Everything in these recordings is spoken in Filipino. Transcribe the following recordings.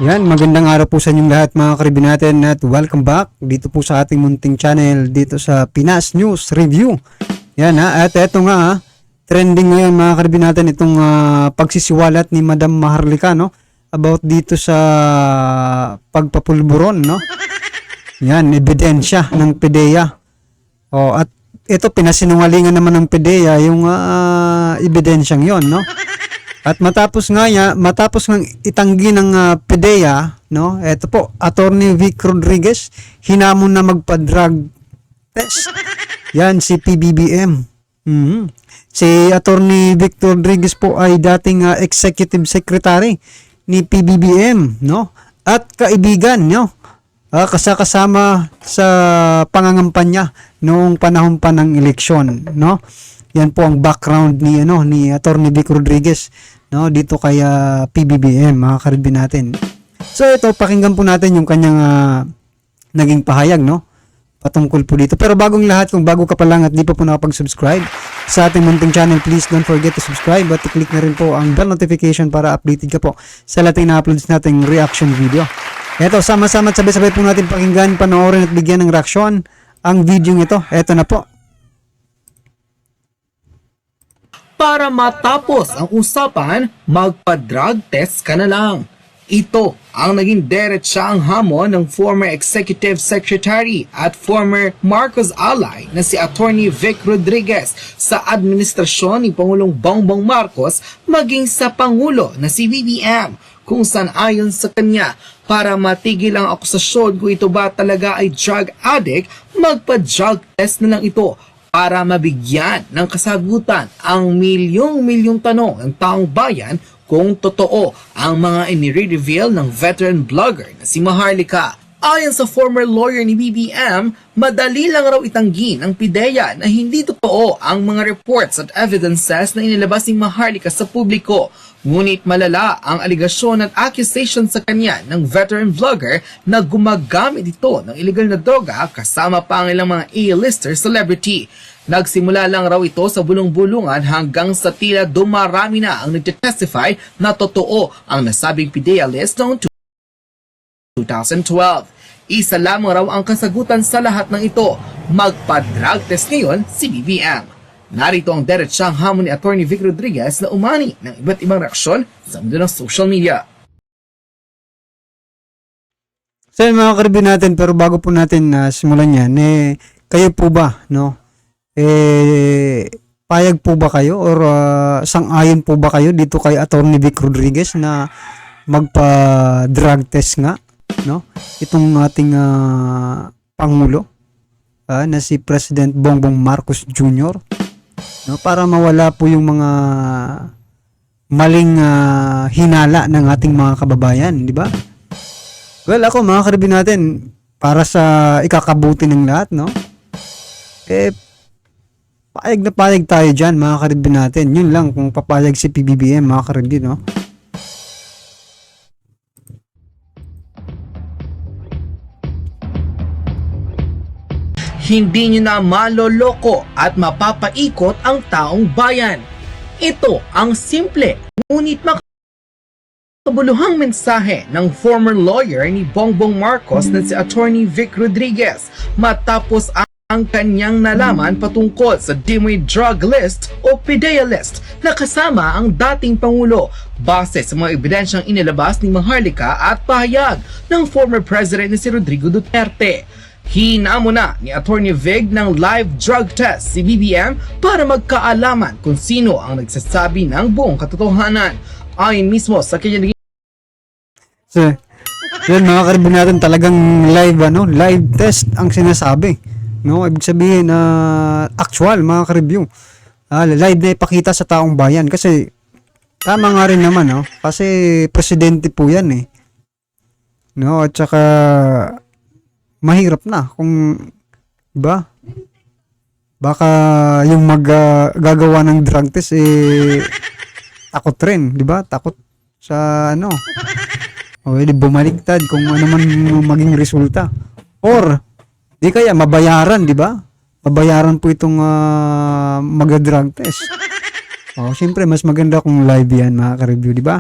Yan, magandang araw po sa inyong lahat mga karibin natin at welcome back dito po sa ating munting channel dito sa Pinas News Review. Yan at eto nga trending ngayon mga karibin natin itong pagsisiwalat ni Madam Maharlika no about dito sa pagpapulburon no. Yan, ebidensya ng PDEA. Oh, at ito pinasinungalingan naman ng PDEA yung ebidensyang 'yon no. At matapos nga itanggi ng PDEA, no? Ito po, Attorney Vic Rodriguez, hinamon na magpa-drug test. Yan, si PBBM. Si Attorney Vic Rodriguez po ay dating Executive Secretary ni PBBM, no? At kaibigan, no? Kasama sa pangangampanya noong panahon pa ng eleksyon, no? Yan po ang background ni Attorney Vic Rodriguez no dito kay PBBM mga karibin natin. So ito pakinggan po natin yung kanyang naging pahayag no patungkol po dito. Pero bagong lahat, kung bago ka pa lang at di pa po nakapag-subscribe sa ating munting channel, please don't forget to subscribe at i-click na rin po ang bell notification para updated ka po sa lahat na uploads nating reaction video. Ito, sama-sama at sabay-sabay po natin pakinggan, panoorin at bigyan ng reaksyon ang video ito. Ito na po. Para matapos ang usapan, magpa-drug test ka na lang. Ito ang naging diretsahang hamon ng former Executive Secretary at former Marcos ally na si Attorney Vic Rodriguez sa administrasyon ni Pangulong Bongbong Marcos maging sa Pangulo na si BBM, kung saan ayon sa kanya, para matigil ang akusasyon kung ito ba talaga ay drug addict, magpa-drug test na lang ito para mabigyan ng kasagutan ang milyong-milyong tanong ng taong bayan kung totoo ang mga inire-reveal ng veteran blogger na si Maharlika. Ayon sa former lawyer ni BBM, madali lang raw itanggi ng PDEA na hindi totoo ang mga reports at evidences na inilabas ni Maharlika sa publiko. Ngunit malala ang aligasyon at accusation sa kanya ng veteran vlogger na gumagamit ito ng illegal na droga kasama pa ang ilang mga A-lister celebrity. Nagsimula lang raw ito sa bulong-bulungan hanggang sa tila dumarami na ang nagtestify na totoo ang nasabing PDEA list noong 2012. Isa lamang raw ang kasagutan sa lahat ng ito, magpa-drug test ngayon si BBM. Narito ang diretsahang hamon ni Attorney Vic Rodriguez na umani ng iba't ibang reaksyon sa mundo ng social media. So mga karibin natin, pero bago po natin simulan yan, kayo po ba, no? Payag po ba kayo or sang-ayon po ba kayo dito kay Attorney Vic Rodriguez na magpa-drug test nga, no? Itong ating Pangulo na si President Bongbong Marcos Jr., no, para mawala po yung mga maling hinala ng ating mga kababayan, di ba? Well, ako mga karibin natin, para sa ikakabuti ng lahat, no? Payag na payag tayo dyan mga karibin natin. Yun lang kung papayag si PBBM mga karibin, no? Hindi nyo na maloloko at mapapaikot ang taong bayan. Ito ang simple ngunit makabuluhang mensahe ng former lawyer ni Bongbong Marcos na si Attorney Vic Rodriguez matapos ang kanyang nalaman patungkol sa Demoy Drug List o PDEA List na kasama ang dating Pangulo base sa mga ebidensyang inilabas ni Maharlika at pahayag ng former President na si Rodrigo Duterte. Hinamo na ni Attorney Vic ng live drug test si BBM para magkaalaman kung sino ang nagsasabi ng buong katotohanan. Ayon mismo sa kanya So, yun mga karibin natin, talagang live test ang sinasabi. No, ibig sabihin actual mga ka-review. Live na ipakita sa taong bayan kasi tama nga rin naman no, kasi presidente po 'yan eh. No, at saka mahirap na kung, diba? Baka yung gagawa ng drug test takot rin, diba? Takot sa o bumaliktad kung ano man maging resulta. Or di kaya mabayaran, diba? Mabayaran po itong mag-drug test. Siyempre mas maganda kung live yan mga ka-review, diba?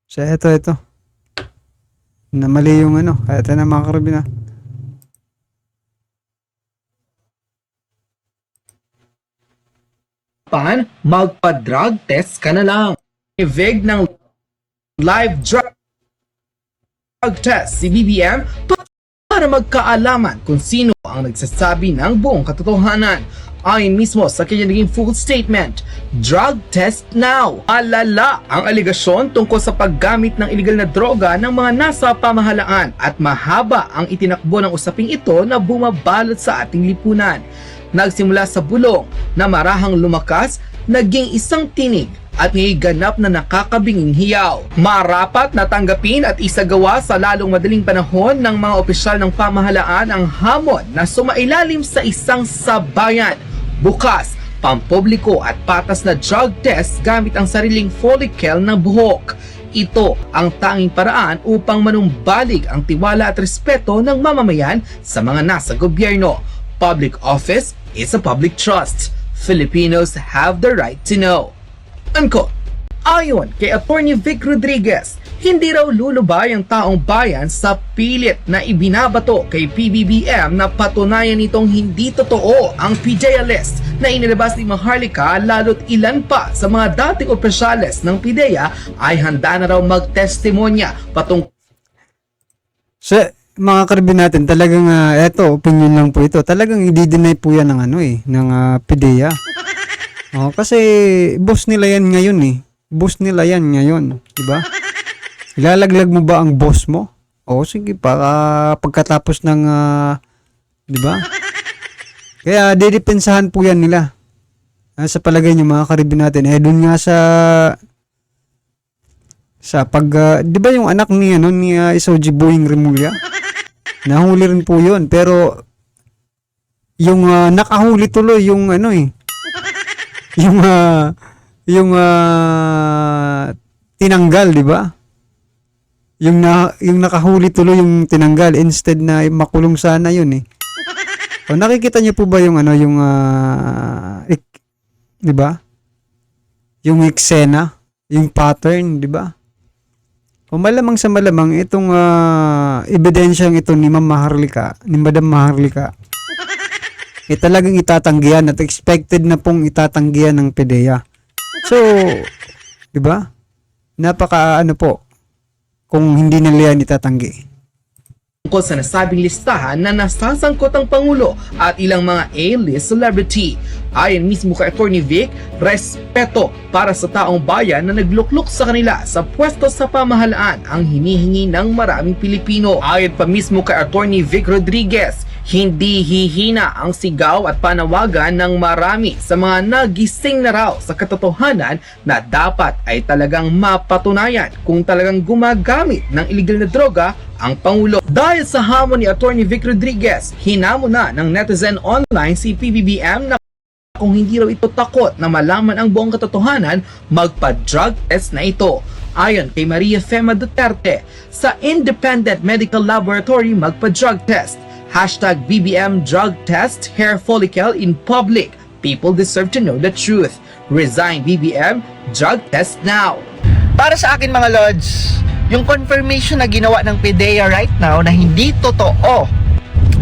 So, ito. Namali yung ano. Ito na mga karabin na. Magpa-drug test ka na lang. Ivig ng live drug test si BBM para magkaalaman kung sino ang nagsasabi ng buong katotohanan. Ayon mismo sa kanyang naging full statement, drug test now. Alala ang aligasyon tungkol sa paggamit ng illegal na droga ng mga nasa pamahalaan at mahaba ang itinakbo ng usaping ito na bumabalot sa ating lipunan. Nagsimula sa bulong na marahang lumakas, naging isang tinig at ganap na nakakabinging hiyaw. Marapat na tanggapin at isagawa sa lalong madaling panahon ng mga opisyal ng pamahalaan ang hamon na sumailalim sa isang sabayan, bukas, pampubliko at patas na drug test gamit ang sariling follicle ng buhok. Ito ang tanging paraan upang manumbalik ang tiwala at respeto ng mamamayan sa mga nasa gobyerno. Public office is a public trust. Filipinos have the right to know. Unquote. Ayon kay Attorney Vic Rodriguez, hindi raw lulubay ang taong bayan sa pilit na ibinabato kay PBBM na patunayan nitong hindi totoo ang PDEA list na inilabas ni Maharlika, lalo't ilan pa sa mga dating opisyales ng PDEA ay handa na raw magtestimonya patungkol So, mga karabin natin, talagang opinion lang po ito. Talagang i-deny po yan ng ng PDEA. Kasi boss nila yan ngayon eh. Boss nila yan ngayon, di ba? Ilalaglag mo ba ang boss mo? Sige, para pagkatapos ng di ba? Kaya didepensahan po yan nila. Sa palagay niyo mga karibin natin, doon nga sa pag di ba yung anak ni Isoji Boying Remulla? Nahuli rin po 'yun, pero yung nakahuli tuloy yung yung tinanggal, di ba? Yung nakahuli tuloy yung tinanggal instead na makulong sana yun eh. O nakikita niyo po ba yung di ba? Yung eksena, yung pattern, di ba? O malamang sa malamang itong ebidensyang ito ni Madam Maharlika, talagang itatanggihan at expected na pong itatanggihan ng PDEA. So, di ba? Napaka po kung hindi nila yan itatanggi. tungkol sa nasabing listahan na nasasangkot ang Pangulo at ilang mga A-list celebrity. Ayon mismo kay Attorney Vic, respeto para sa taong bayan na nagluklok sa kanila sa pwesto sa pamahalaan ang hinihingi ng maraming Pilipino. Ayon pa mismo kay Attorney Vic Rodriguez, hindi hihina ang sigaw at panawagan ng marami sa mga nagising na raw sa katotohanan na dapat ay talagang mapatunayan kung talagang gumagamit ng illegal na droga ang Pangulo. Dahil sa hamon ni Attorney Vic Rodriguez, hinamon na ng netizen online si PBBM na kung hindi raw ito takot na malaman ang buong katotohanan, magpa-drug test na ito. Ayon kay Maria Fema Duterte, sa Independent Medical Laboratory magpa-drug test. #BBM drug test hair follicle in public. People deserve to know the truth. Resign BBM, drug test now. Para sa akin mga Lods, yung confirmation na ginawa ng PDEA right now na hindi totoo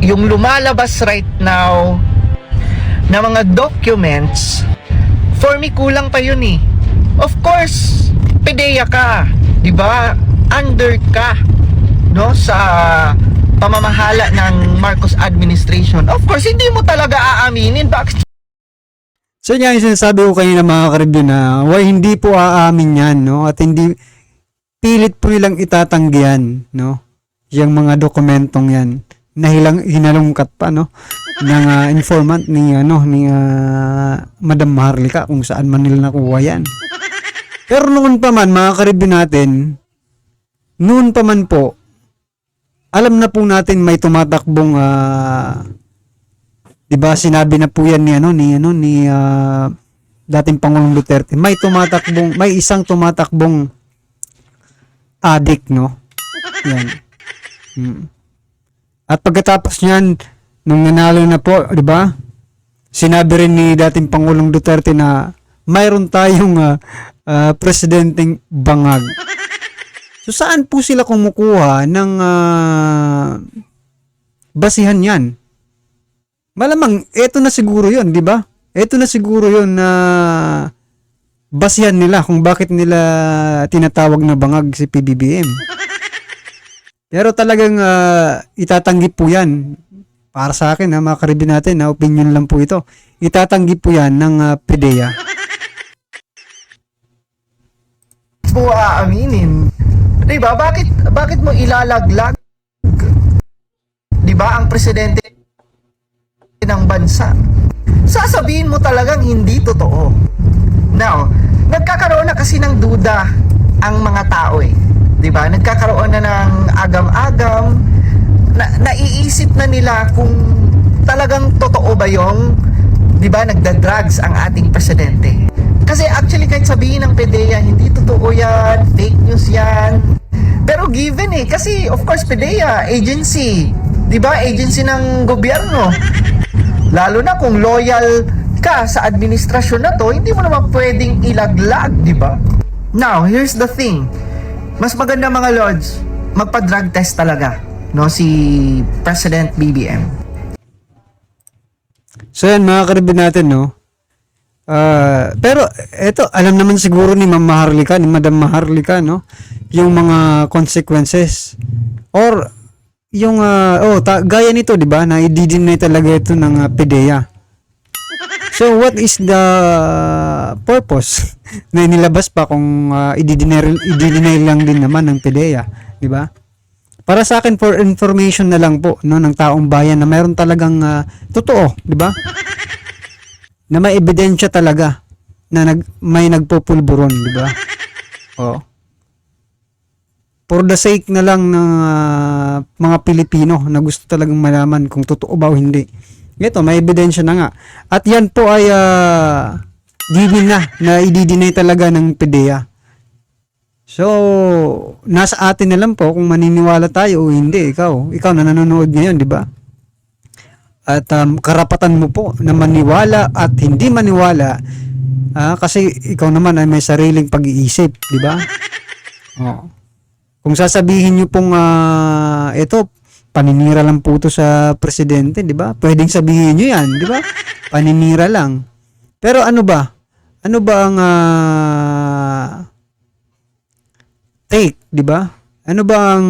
yung lumalabas right now na mga documents, for me kulang pa yun eh. Of course, PDEA ka, di ba? Under ka, no, sa pamamahala ng Marcos administration. Of course, hindi mo talaga aaminin. Bakit? So yan yung sinasabi ko kanina mga karibyo na hindi po aamin yan, no? At hindi pilit po nilang itatanggihan, no? Yung mga dokumentong yan na hinalungkat pa, no? Ng informant ni Madam Maharlika kung saan man nila nakuha yan. Pero noon pa man mga karibyo natin, noon pa man po, alam na po natin may tumatakbong diba sinabi na po yan ni dating Pangulong Duterte, may isang tumatakbong addict, no? Yan. At pagkatapos niyan, nung nanalo na po, di ba? Sinabi rin ni dating Pangulong Duterte na mayroon tayong presidenteng bangag. So saan po sila kumukuha ng basihan yan? Malamang, eto na siguro yun, di ba? Eto na siguro yun na basihan nila kung bakit nila tinatawag na bangag si PBBM. Pero talagang itatanggi po yan. Para sa akin, mga karibin natin, opinion lang po ito. Itatanggi po yan ng PDEA. mo aaminin. 'Di ba? Bakit mo ilalaglag 'di ba ang presidente ng bansa? Sasabihin mo talagang hindi totoo. Now, nagkakaroon na kasi ng duda ang mga tao eh. 'Di ba? Nagkakaroon na ng agam-agam. Naiisip na nila kung talagang totoo ba 'yung 'di ba nagda-drugs ang ating presidente. Kasi actually kahit sabihin ng PDEA, hindi totoo yan, fake news yan. Pero given kasi of course PDEA, agency, di ba? Agency ng gobyerno. Lalo na kung loyal ka sa administrasyon na to, hindi mo naman pwedeng ilaglag, di ba? Now, here's the thing. Mas maganda mga lords, magpa-drug test talaga, no, si President BBM. So yan mga karibin natin, no? Pero eto, alam naman siguro ni Ma'am Maharlika, ni Madam Maharlika, no? Yung mga consequences or yung gaya nito, 'di ba? Na i-deny talaga ito ng PDEA. So what is the purpose na inilabas pa kung i-deny lang din naman ng PDEA, 'di ba? Para sa akin, for information na lang po, no, ng taong bayan na mayroon talagang totoo, 'di ba? Na may ebidensya talaga na may nagpupulburon, di ba? Oh. For the sake na lang ng mga Pilipino na gusto talagang malaman kung totoo ba o hindi. Ito, may ebidensya na nga. At yan po ay given na i-deny talaga ng PDEA. So, nasa atin na lang po kung maniniwala tayo o hindi. Ikaw na nanonood ngayon, di ba? At karapatan mo po na maniwala at hindi maniwala kasi ikaw naman ay may sariling pag-iisip, di ba? Oh. Kung sasabihin niyo pong ito, paninira lang po ito sa presidente, di ba? Pwedeng sabihin niyo yan, di ba? Paninira lang. Pero ano ba? Ano ba ang take, di ba? Ano ba ang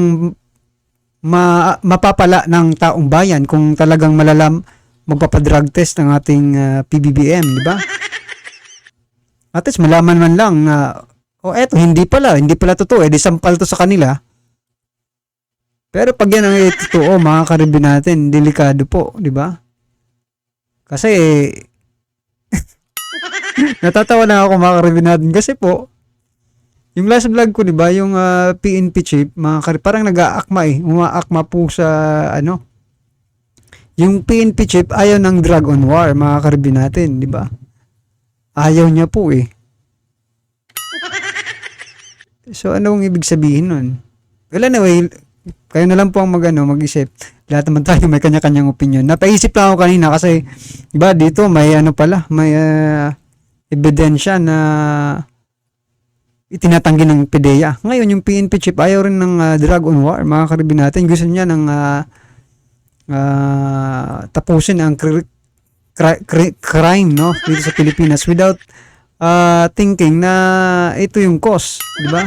mapapala ng taong bayan kung talagang magpapadrug test ng ating PBBM, di ba? At least malaman man lang na eto, hindi pala totoo, di sampal to sa kanila. Pero pag yan ang totoo, mga karibin natin, delikado po, di ba? Kasi natatawa na ako, mga karibin natin, kasi po yung last vlog ko, di ba, yung PNP chief, parang nag-aakma umaakma po sa, yung PNP chief ayaw ng drug on war, mga karibin natin, di ba? Ayaw niya po So, anong ibig sabihin nun? Well, anyway, kayo na lang po ang mag-isip. Lahat naman tayo may kanya-kanyang opinion. Napaisip lang ako kanina kasi, di ba, dito may may ebidensya na itinatanggi ng PDEA. Ngayon, yung PNP chief ayaw rin ng drug on war, mga karibin natin. Gusto niya ng tapusin ang crime, no, dito sa Pilipinas without thinking na ito yung cause, di ba?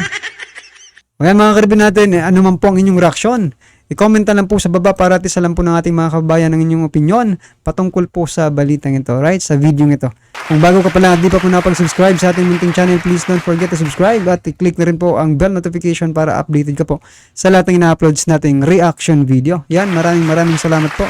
Kaya mga karibin natin, ano man po ang inyong reaksyon, i-comment na lang po sa baba para at isa lang po ng ating mga kababayan ng inyong opinion patungkol po sa balitang ito, right? Sa video ito. Kung bago ka pala at di pa po napag-subscribe sa ating munting channel, please don't forget to subscribe at i-click na rin po ang bell notification para updated ka po sa lahat ng ina-uploads nating reaction video. Yan, maraming salamat po.